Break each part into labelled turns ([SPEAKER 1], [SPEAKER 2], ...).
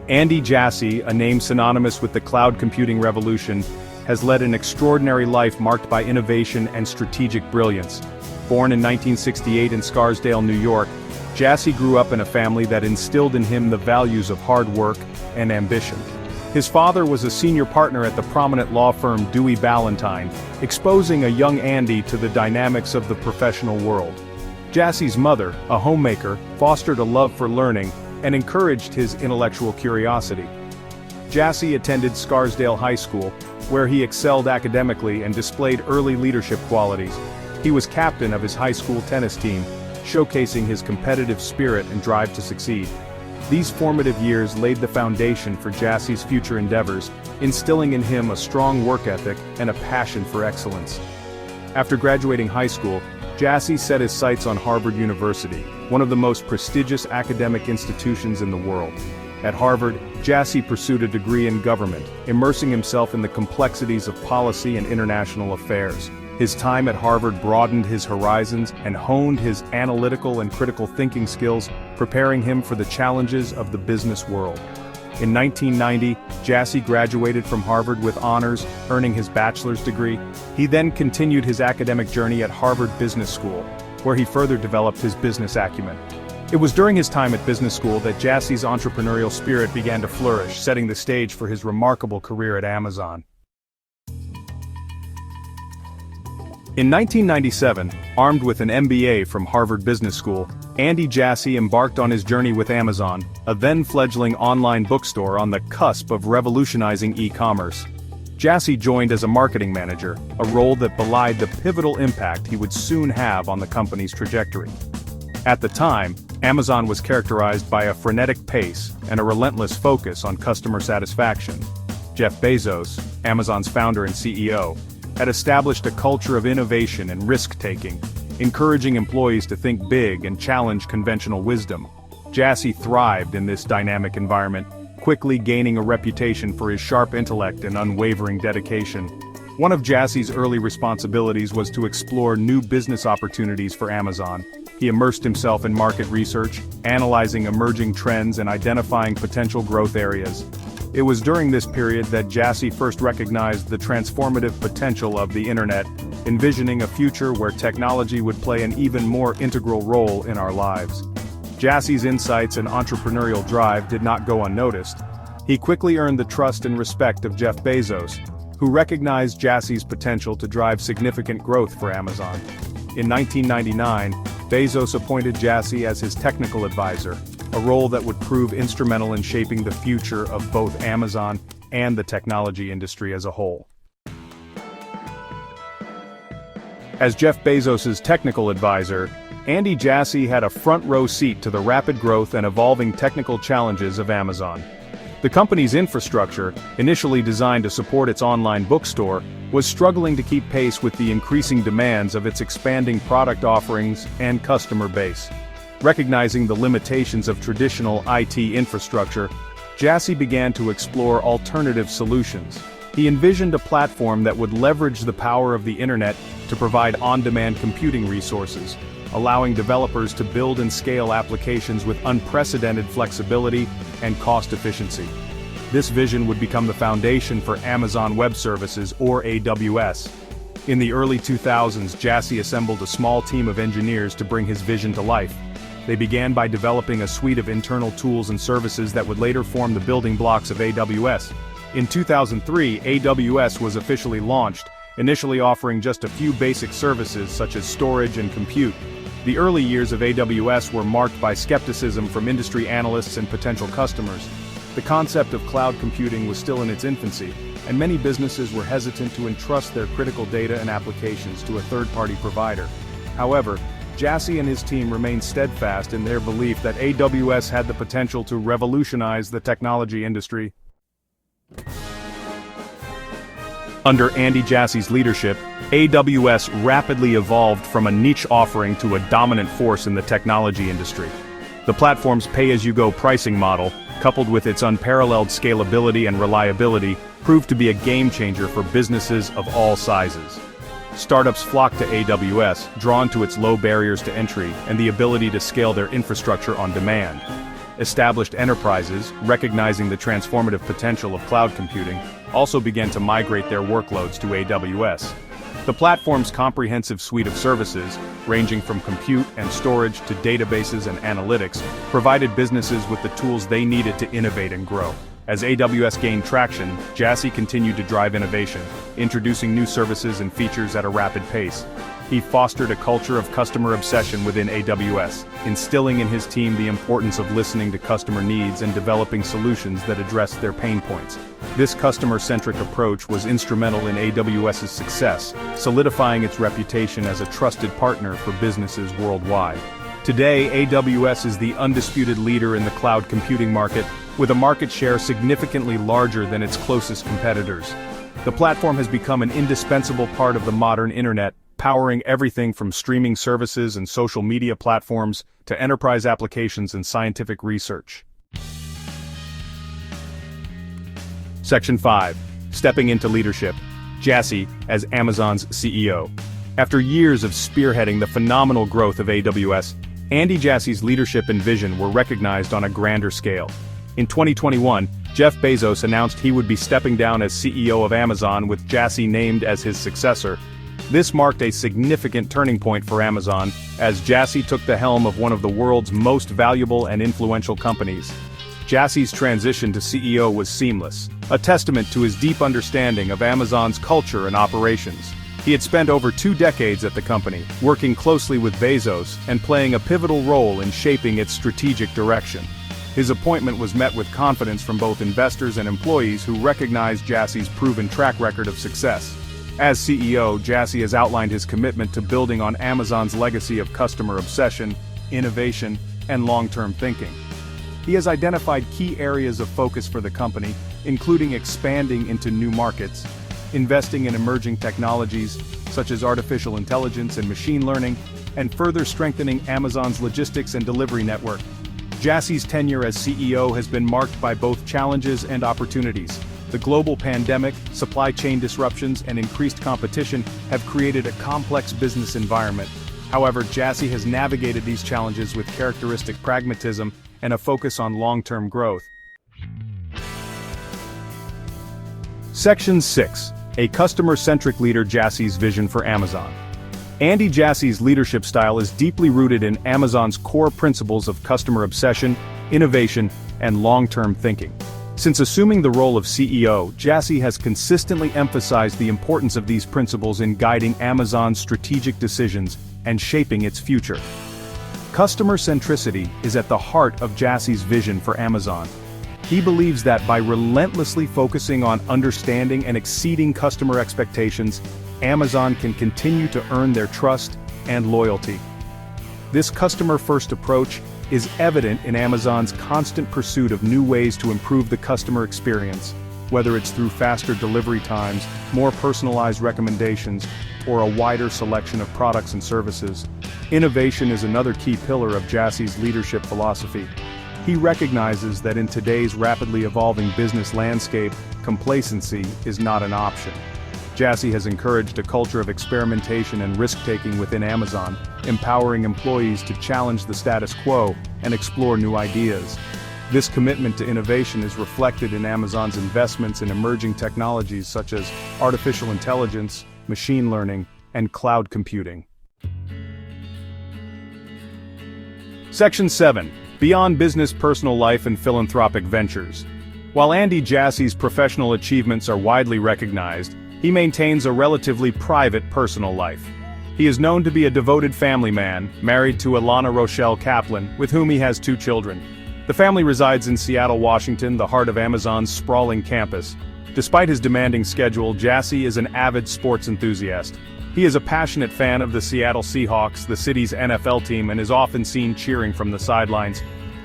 [SPEAKER 1] Andy Jassy, a name synonymous with the cloud computing revolution, has led an extraordinary life marked by innovation and strategic brilliance. Born in 1968 in Scarsdale, New York, Jassy grew up in a family that instilled in him the values of hard work and ambition. His father was a senior partner at the prominent law firm Dewey Ballantine, exposing a young Andy to the dynamics of the professional world. Jassy's mother, a homemaker, fostered a love for learning and encouraged his intellectual curiosity. Jassy attended Scarsdale High School, where he excelled academically and displayed early leadership qualities. He was captain of his high school tennis team, showcasing his competitive spirit and drive to succeed. These formative years laid the foundation for Jassy's future endeavors, instilling in him a strong work ethic and a passion for excellence. After graduating high school, Jassy set his sights on Harvard University, one of the most prestigious academic institutions in the world. At Harvard, Jassy pursued a degree in government, immersing himself in the complexities of policy and international affairs. His time at Harvard broadened his horizons and honed his analytical and critical thinking skills, preparing him for the challenges of the business world. In 1990, Jassy graduated from Harvard with honors, earning his bachelor's degree. He then continued his academic journey at Harvard Business School, where he further developed his business acumen. It was during his time at business school that Jassy's entrepreneurial spirit began to flourish, setting the stage for his remarkable career at Amazon. In 1997, armed with an MBA from Harvard Business School, Andy Jassy embarked on his journey with Amazon, a then-fledgling online bookstore on the cusp of revolutionizing e-commerce. Jassy joined as a marketing manager, a role that belied the pivotal impact he would soon have on the company's trajectory. At the time, Amazon was characterized by a frenetic pace and a relentless focus on customer satisfaction. Jeff Bezos, Amazon's founder and CEO, had established a culture of innovation and risk-taking, encouraging employees to think big and challenge conventional wisdom. Jassy thrived in this dynamic environment, quickly gaining a reputation for his sharp intellect and unwavering dedication. One of Jassy's early responsibilities was to explore new business opportunities for Amazon. He immersed himself in market research, analyzing emerging trends and identifying potential growth areas. It was during this period that Jassy first recognized the transformative potential of the internet, envisioning a future where technology would play an even more integral role in our lives. Jassy's insights and entrepreneurial drive did not go unnoticed. He quickly earned the trust and respect of Jeff Bezos, who recognized Jassy's potential to drive significant growth for Amazon. In 1999, Bezos appointed Jassy as his technical advisor, a role that would prove instrumental in shaping the future of both Amazon and the technology industry as a whole. As Jeff Bezos' technical advisor, Andy Jassy had a front-row seat to the rapid growth and evolving technical challenges of Amazon. The company's infrastructure, initially designed to support its online bookstore, was struggling to keep pace with the increasing demands of its expanding product offerings and customer base. Recognizing the limitations of traditional IT infrastructure, Jassy began to explore alternative solutions. He envisioned a platform that would leverage the power of the internet to provide on-demand computing resources, allowing developers to build and scale applications with unprecedented flexibility and cost efficiency. This vision would become the foundation for Amazon Web Services, or AWS. In the early 2000s, Jassy assembled a small team of engineers to bring his vision to life. They began by developing a suite of internal tools and services that would later form the building blocks of AWS. In 2003, AWS was officially launched, initially offering just a few basic services such as storage and compute. The early years of AWS were marked by skepticism from industry analysts and potential customers. The concept of cloud computing was still in its infancy, and many businesses were hesitant to entrust their critical data and applications to a third-party provider. However, Jassy and his team remained steadfast in their belief that AWS had the potential to revolutionize the technology industry. Under Andy Jassy's leadership, AWS rapidly evolved from a niche offering to a dominant force in the technology industry. The platform's pay-as-you-go pricing model, coupled with its unparalleled scalability and reliability, proved to be a game-changer for businesses of all sizes. Startups flocked to AWS, drawn to its low barriers to entry and the ability to scale their infrastructure on demand. Established enterprises, recognizing the transformative potential of cloud computing, also began to migrate their workloads to AWS. The platform's comprehensive suite of services, ranging from compute and storage to databases and analytics, provided businesses with the tools they needed to innovate and grow. As AWS gained traction, Jassy continued to drive innovation, introducing new services and features at a rapid pace. He fostered a culture of customer obsession within AWS, instilling in his team the importance of listening to customer needs and developing solutions that address their pain points. This customer-centric approach was instrumental in AWS's success, solidifying its reputation as a trusted partner for businesses worldwide. Today, AWS is the undisputed leader in the cloud computing market, with a market share significantly larger than its closest competitors. The platform has become an indispensable part of the modern internet, powering everything from streaming services and social media platforms to enterprise applications and scientific research. Section 5. Stepping into leadership. Jassy as Amazon's CEO. After years of spearheading the phenomenal growth of AWS, Andy Jassy's leadership and vision were recognized on a grander scale. In 2021, Jeff Bezos announced he would be stepping down as CEO of Amazon, with Jassy named as his successor. This marked a significant turning point for Amazon, as Jassy took the helm of one of the world's most valuable and influential companies. Jassy's transition to CEO was seamless, a testament to his deep understanding of Amazon's culture and operations. He had spent over 2 decades at the company, working closely with Bezos and playing a pivotal role in shaping its strategic direction. His appointment was met with confidence from both investors and employees who recognized Jassy's proven track record of success. As CEO, Jassy has outlined his commitment to building on Amazon's legacy of customer obsession, innovation, and long-term thinking. He has identified key areas of focus for the company, including expanding into new markets, investing in emerging technologies, such as artificial intelligence and machine learning, and further strengthening Amazon's logistics and delivery network. Jassy's tenure as CEO has been marked by both challenges and opportunities. The global pandemic, supply chain disruptions, and increased competition have created a complex business environment. However, Jassy has navigated these challenges with characteristic pragmatism and a focus on long-term growth. Section 6. A customer-centric leader. Jassy's vision for Amazon. Andy Jassy's leadership style is deeply rooted in Amazon's core principles of customer obsession, innovation, and long-term thinking. Since assuming the role of CEO, Jassy has consistently emphasized the importance of these principles in guiding Amazon's strategic decisions and shaping its future. Customer centricity is at the heart of Jassy's vision for Amazon. He believes that by relentlessly focusing on understanding and exceeding customer expectations, Amazon can continue to earn their trust and loyalty. This customer-first approach is evident in Amazon's constant pursuit of new ways to improve the customer experience, whether it's through faster delivery times, more personalized recommendations, or a wider selection of products and services. Innovation is another key pillar of Jassy's leadership philosophy. He recognizes that in today's rapidly evolving business landscape, complacency is not an option. Jassy has encouraged a culture of experimentation and risk-taking within Amazon, empowering employees to challenge the status quo and explore new ideas. This commitment to innovation is reflected in Amazon's investments in emerging technologies such as artificial intelligence, machine learning, and cloud computing. Section 7. Beyond business, personal life, and philanthropic ventures. While Andy Jassy's professional achievements are widely recognized, he maintains a relatively private personal life. He is known to be a devoted family man, married to Alana Rochelle Kaplan, with whom he has 2 children. The family resides in Seattle, Washington, the heart of Amazon's sprawling campus. Despite his demanding schedule, Jassy is an avid sports enthusiast. He is a passionate fan of the Seattle Seahawks, the city's NFL team, and is often seen cheering from the sidelines.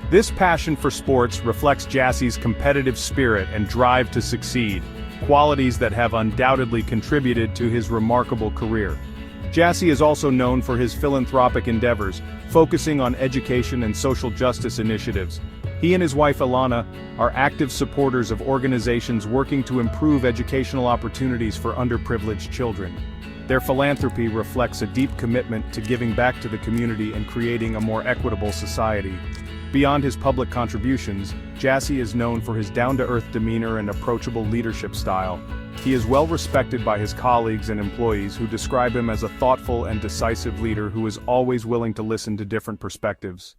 [SPEAKER 1] This passion for sports reflects Jassy's competitive spirit and drive to succeed, qualities that have undoubtedly contributed to his remarkable career. Jassy is also known for his philanthropic endeavors, focusing on education and social justice initiatives. He and his wife Alana are active supporters of organizations working to improve educational opportunities for underprivileged children. Their philanthropy reflects a deep commitment to giving back to the community and creating a more equitable society. Beyond his public contributions, Jassy is known for his down-to-earth demeanor and approachable leadership style. He is well respected by his colleagues and employees who describe him as a thoughtful and decisive leader who is always willing to listen to different perspectives.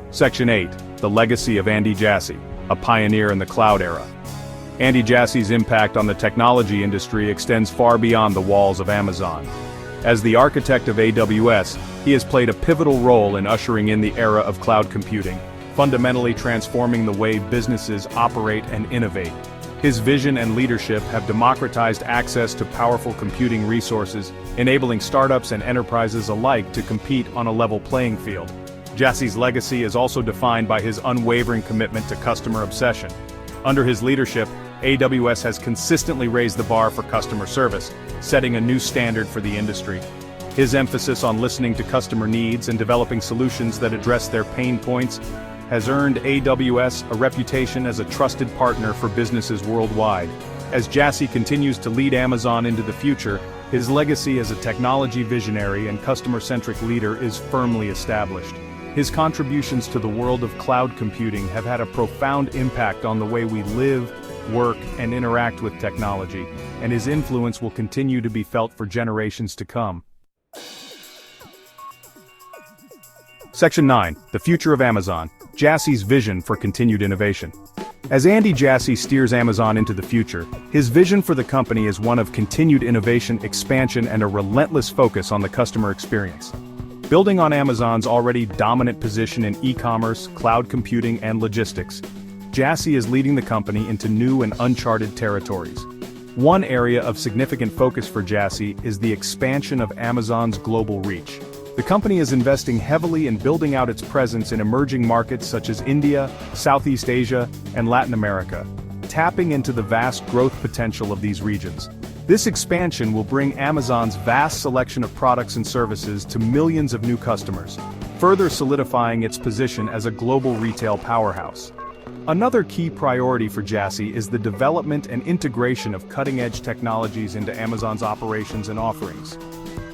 [SPEAKER 1] Section 8. The Legacy of Andy Jassy, a pioneer in the cloud era. Andy Jassy's impact on the technology industry extends far beyond the walls of Amazon. As the architect of AWS, he has played a pivotal role in ushering in the era of cloud computing, fundamentally transforming the way businesses operate and innovate. His vision and leadership have democratized access to powerful computing resources, enabling startups and enterprises alike to compete on a level playing field. Jassy's legacy is also defined by his unwavering commitment to customer obsession. Under his leadership, AWS has consistently raised the bar for customer service, setting a new standard for the industry. His emphasis on listening to customer needs and developing solutions that address their pain points has earned AWS a reputation as a trusted partner for businesses worldwide. As Jassy continues to lead Amazon into the future, his legacy as a technology visionary and customer-centric leader is firmly established. His contributions to the world of cloud computing have had a profound impact on the way we live, work, and interact with technology, and his influence will continue to be felt for generations to come. Section 9. The Future of Amazon, Jassy's Vision for Continued Innovation. As Andy Jassy steers Amazon into the future, his vision for the company is one of continued innovation, expansion, and a relentless focus on the customer experience. Building on Amazon's already dominant position in e-commerce, cloud computing, and logistics, Jassy is leading the company into new and uncharted territories. One area of significant focus for Jassy is the expansion of Amazon's global reach. The company is investing heavily in building out its presence in emerging markets such as India, Southeast Asia, and Latin America, tapping into the vast growth potential of these regions. This expansion will bring Amazon's vast selection of products and services to millions of new customers, further solidifying its position as a global retail powerhouse. Another key priority for Jassy is the development and integration of cutting-edge technologies into Amazon's operations and offerings.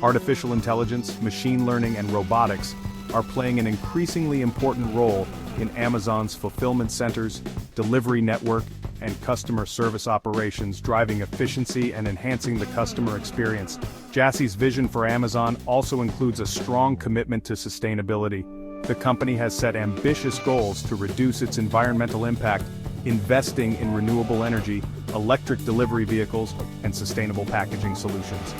[SPEAKER 1] Artificial intelligence, machine learning, and robotics are playing an increasingly important role in Amazon's fulfillment centers, delivery network, and customer service operations, driving efficiency and enhancing the customer experience. Jassy's vision for Amazon also includes a strong commitment to sustainability. The company has set ambitious goals to reduce its environmental impact, investing in renewable energy, electric delivery vehicles, and sustainable packaging solutions.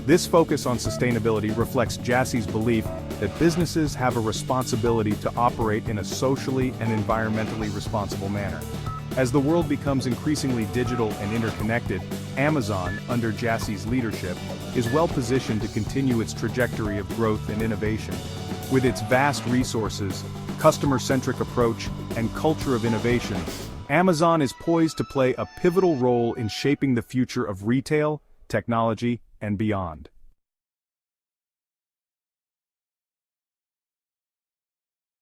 [SPEAKER 1] This focus on sustainability reflects Jassy's belief that businesses have a responsibility to operate in a socially and environmentally responsible manner. As the world becomes increasingly digital and interconnected, Amazon, under Jassy's leadership, is well positioned to continue its trajectory of growth and innovation. With its vast resources, customer-centric approach, and culture of innovation, Amazon is poised to play a pivotal role in shaping the future of retail, technology, and beyond.